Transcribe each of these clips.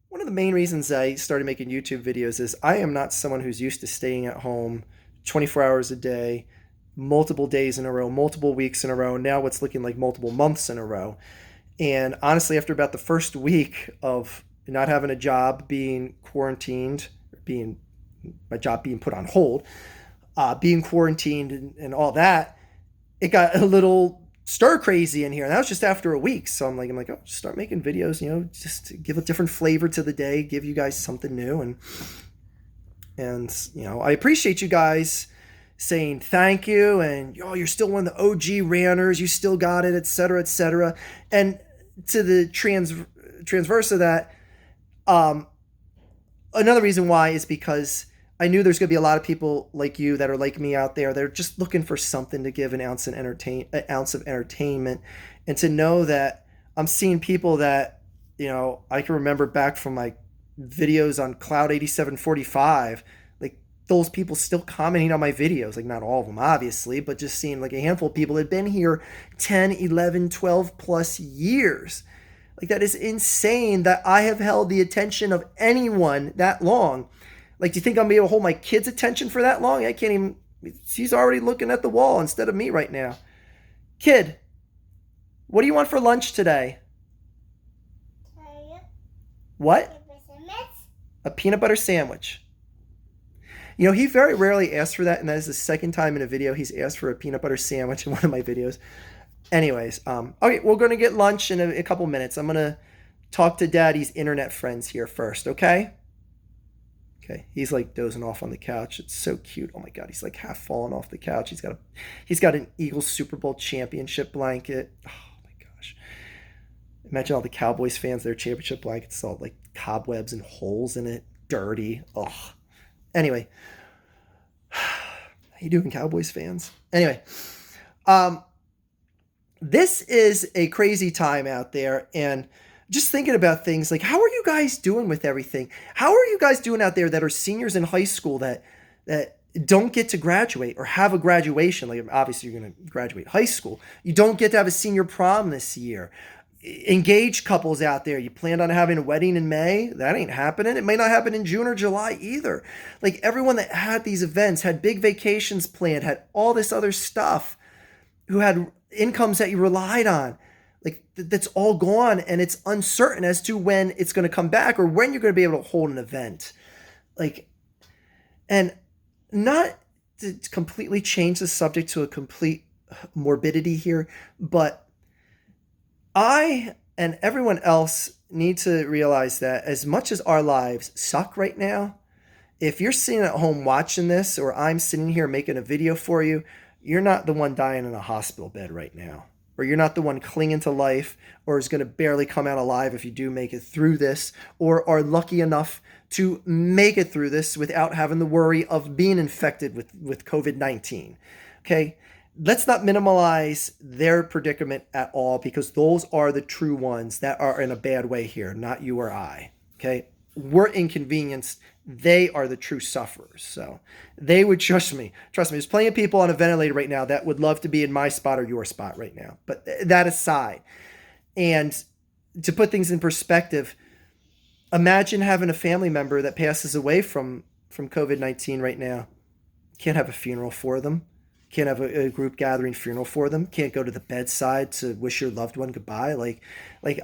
One of the main reasons I started making YouTube videos is I am not someone who's used to staying at home 24 hours a day, multiple days in a row, multiple weeks in a row. Now what's looking like multiple months in a row. And honestly, after about the first week of not having a job, being quarantined, being my job being put on hold, being quarantined and all that, it got a little stir crazy in here. And that was just after a week. So I'm like, oh, just start making videos, just to give a different flavor to the day, give you guys something new. And I appreciate you guys saying thank you and you're still one of the OG ranters, you still got it, etc., etc. And to the transverse of that, um, another reason why is because I knew there's going to be a lot of people like you that are like me out there. They're just looking for something to give an ounce of entertainment, and to know that I'm seeing people that I can remember back from my videos on Cloud 8745. Like those people still commenting on my videos. Like not all of them, obviously, but just seeing like a handful of people that had been here 10, 11, 12 plus years. Like that is insane that I have held the attention of anyone that long. Like, do you think I'm gonna be able to hold my kid's attention for that long? I can't even. She's already looking at the wall instead of me right now. Kid, what do you want for lunch today? What? A peanut butter sandwich. He very rarely asks for that, and that is the second time in a video he's asked for a peanut butter sandwich in one of my videos. Anyways, okay, we're gonna get lunch in a couple minutes. I'm gonna talk to Daddy's internet friends here first, okay? Okay, he's like dozing off on the couch. It's so cute. Oh my god, he's like half falling off the couch. He's got an Eagles Super Bowl championship blanket. Oh my gosh. Imagine all the Cowboys fans, their championship blankets, all like cobwebs and holes in it, dirty. Oh. Anyway, how you doing, Cowboys fans? Anyway, um, this is a crazy time out there, and just thinking about things like, how are you guys doing with everything? How are you guys doing out there that are seniors in high school that don't get to graduate or have a graduation? Like obviously you're going to graduate high school. You don't get to have a senior prom this year. Engaged couples out there, you planned on having a wedding in May? That ain't happening. It may not happen in June or July either. Like everyone that had these events, had big vacations planned, had all this other stuff, who had incomes that you relied on, like that's all gone, and it's uncertain as to when it's going to come back or when you're going to be able to hold an event. Like, and not to completely change the subject to a complete morbidity here, but I and everyone else need to realize that as much as our lives suck right now, if you're sitting at home watching this, or I'm sitting here making a video for you, you're not the one dying in a hospital bed right now. Or you're not the one clinging to life, or is going to barely come out alive if you do make it through this, or are lucky enough to make it through this without having the worry of being infected with COVID-19. Okay? Let's not minimize their predicament at all, because those are the true ones that are in a bad way here, not you or I. Okay? We're inconvenienced. They are the true sufferers. So they would trust me. Trust me, there's plenty of people on a ventilator right now that would love to be in my spot or your spot right now. But that aside, and to put things in perspective, imagine having a family member that passes away from COVID-19 right now. Can't have a funeral for them. Can't have a group gathering funeral for them. Can't go to the bedside to wish your loved one goodbye. Like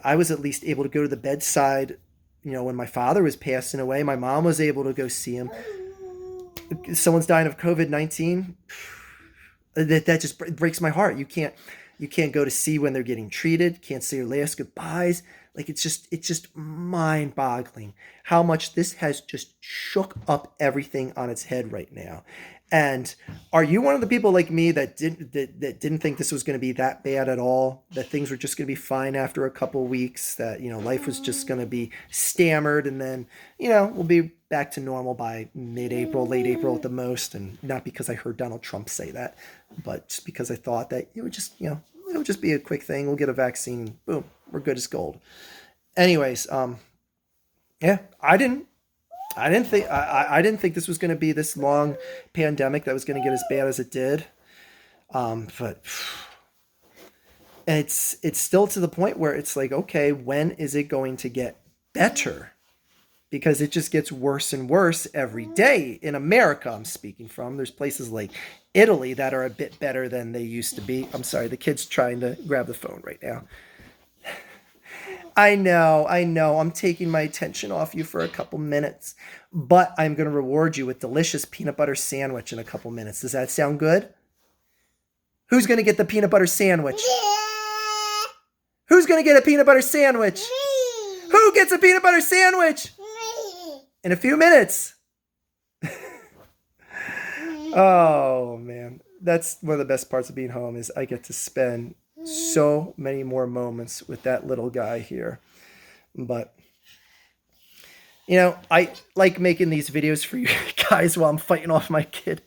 I was at least able to go to the bedside, when my father was passing away. My mom was able to go see him. Someone's dying of COVID-19. That just breaks my heart. You can't go to see when they're getting treated. Can't say your last goodbyes. Like it's just mind-boggling how much this has just shook up everything on its head right now. And are you one of the people like me that didn't think this was going to be that bad at all? That things were just going to be fine after a couple weeks? That life was just going to be stammered, and then we'll be back to normal by mid-April, late April at the most. And not because I heard Donald Trump say that, but just because I thought that it would just it'll just be a quick thing. We'll get a vaccine. Boom, we're good as gold. Anyways, yeah, I didn't think this was going to be this long pandemic that was going to get as bad as it did. But it's still to the point where it's like, okay, when is it going to get better? because it just gets worse and worse every day. In America, I'm speaking from. There's places like Italy that are a bit better than they used to be. I'm sorry, the kid's trying to grab the phone right now. I know. I'm taking my attention off you for a couple minutes, but I'm going to reward you with delicious peanut butter sandwich in a couple minutes. Does that sound good? Who's going to get the peanut butter sandwich? Who's going to get a peanut butter sandwich? Who gets a peanut butter sandwich? In a few minutes. Oh, man. That's one of the best parts of being home is I get to spend so many more moments with that little guy here. But, you know, I like making these videos for you guys while I'm fighting off my kid.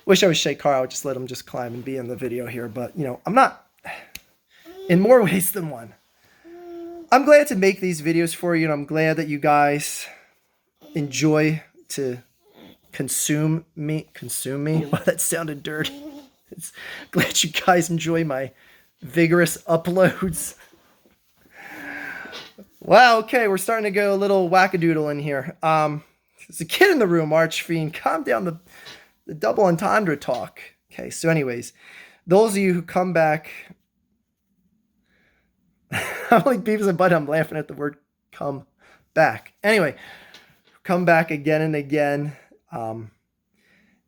Wish I was Shay Carl. I would just let him just climb and be in the video here. But, you know, I'm not in more ways than one. I'm glad to make these videos for you, and I'm glad that you guys enjoy to consume me. Well, that sounded dirty. Glad you guys enjoy my vigorous uploads. Wow, okay, we're starting to go a little wackadoodle in here. There's a kid in the room, Archfiend. Calm down the double entendre talk. Okay, so anyways, those of you who come back... I'm like Beavis and Butt. I'm laughing at the word come back. Anyway, come back again and again. You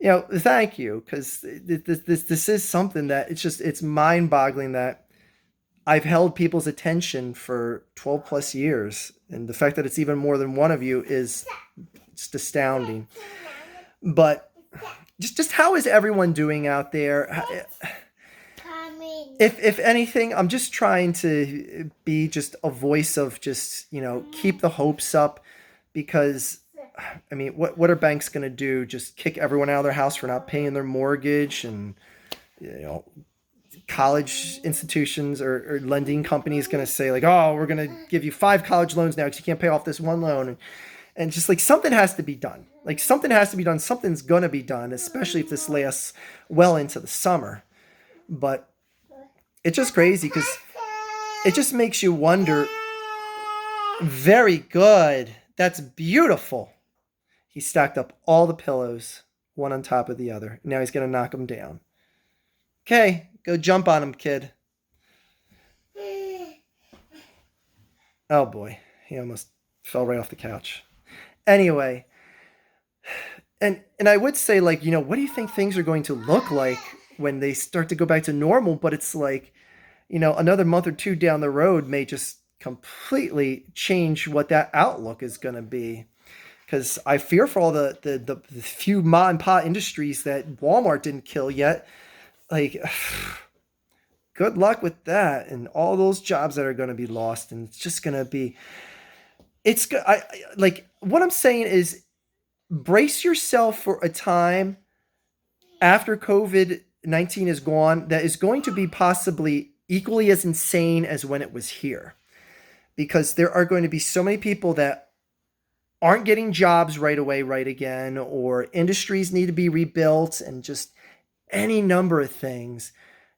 know, thank you, because this is something that it's mind-boggling that I've held people's attention for 12 plus years, and the fact that it's even more than one of you is just astounding. But just how is everyone doing out there? If anything, I'm just trying to be just a voice of just, you know, keep the hopes up, because I mean, what are banks going to do? Just kick everyone out of their house for not paying their mortgage? And, you know, college institutions or lending companies going to say like, oh, we're going to give you 5 college loans now because you can't pay off this one loan. And just like something has to be done. Like something has to be done. Something's going to be done, especially if this lasts well into the summer. But it's just crazy because it just makes you wonder. Very good. That's beautiful. He stacked up all the pillows, one on top of the other. Now he's going to knock them down. Okay, go jump on him, kid. Oh boy, he almost fell right off the couch. Anyway, and I would say, like, you know, what do you think things are going to look like when they start to go back to normal? But it's like, you know, another month or two down the road may just completely change what that outlook is going to be. Because I fear for all the few ma and pa industries that Walmart didn't kill yet. Like, good luck with that and all those jobs that are going to be lost. And it's just going to be, like, what I'm saying is brace yourself for a time after COVID-19 is gone that is going to be possibly equally as insane as when it was here. Because there are going to be so many people that aren't getting jobs right away, right again, or industries need to be rebuilt, and just any number of things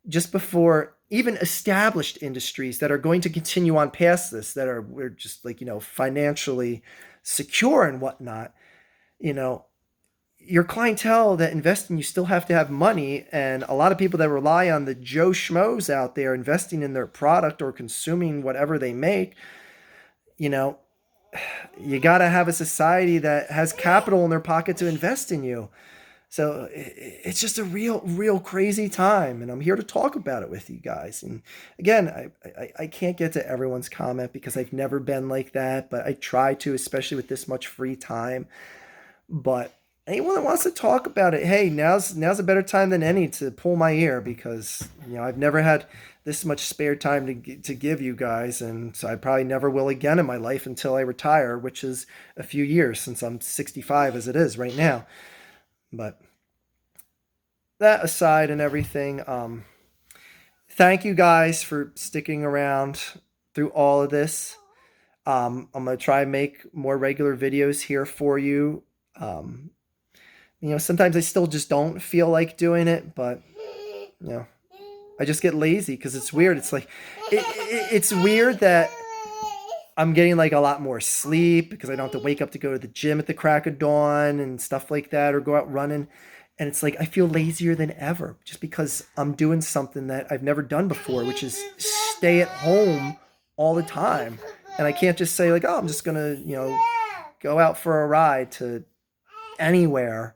just before even established industries that are going to continue on past this, that we're just like, you know, financially secure and whatnot. You know, your clientele that invest in you still have to have money, and a lot of people that rely on the Joe Schmoes out there investing in their product or consuming whatever they make, you know, you got to have a society that has capital in their pocket to invest in you. So it's just a real crazy time, and I'm here to talk about it with you guys. And again, I can't get to everyone's comment because I've never been like that, but I try to, especially with this much free time. But anyone that wants to talk about it, hey, now's a better time than any to pull my ear, because, you know, I've never had this much spare time to give you guys, and so I probably never will again in my life until I retire, which is a few years, since I'm 65 as it is right now. But that aside and everything, thank you guys for sticking around through all of this. I'm gonna try and make more regular videos here for you. You know, sometimes I still just don't feel like doing it, but, you know, I just get lazy because it's weird. It's like, it's weird that I'm getting like a lot more sleep because I don't have to wake up to go to the gym at the crack of dawn and stuff like that, or go out running. And it's like I feel lazier than ever just because I'm doing something that I've never done before, which is stay at home all the time. And I can't just say like, oh, I'm just gonna, go out for a ride to anywhere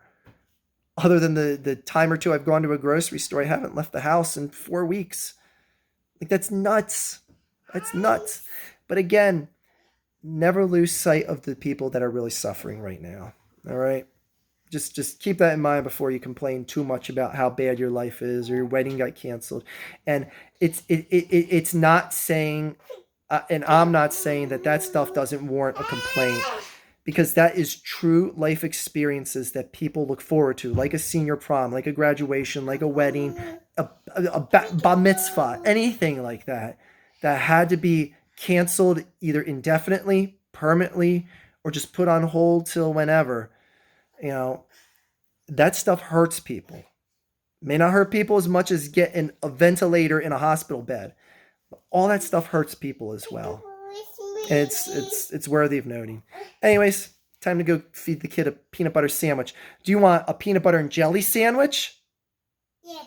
other than the time or two I've gone to a grocery store. I haven't left the house in 4 weeks. Like that's nuts. That's nuts. But again, never lose sight of the people that are really suffering right now. All right? Just keep that in mind before you complain too much about how bad your life is or your wedding got canceled. And it's not saying and I'm not saying that stuff doesn't warrant a complaint, because that is true life experiences that people look forward to, like a senior prom, like a graduation, like a wedding, a bar mitzvah, anything like that, that had to be canceled either indefinitely, permanently, or just put on hold till whenever. You know, that stuff hurts people. May not hurt people as much as getting a ventilator in a hospital bed. All that stuff hurts people as well. And it's worthy of noting. Anyways, time to go feed the kid a peanut butter sandwich. Do you want a peanut butter and jelly sandwich? Yeah.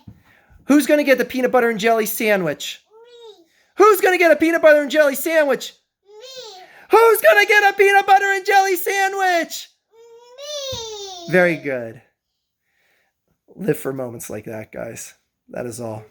Who's going to get the peanut butter and jelly sandwich? Me. Who's going to get a peanut butter and jelly sandwich? Me. Who's going to get a peanut butter and jelly sandwich? Me. Very good. Live for moments like that, guys. That is all.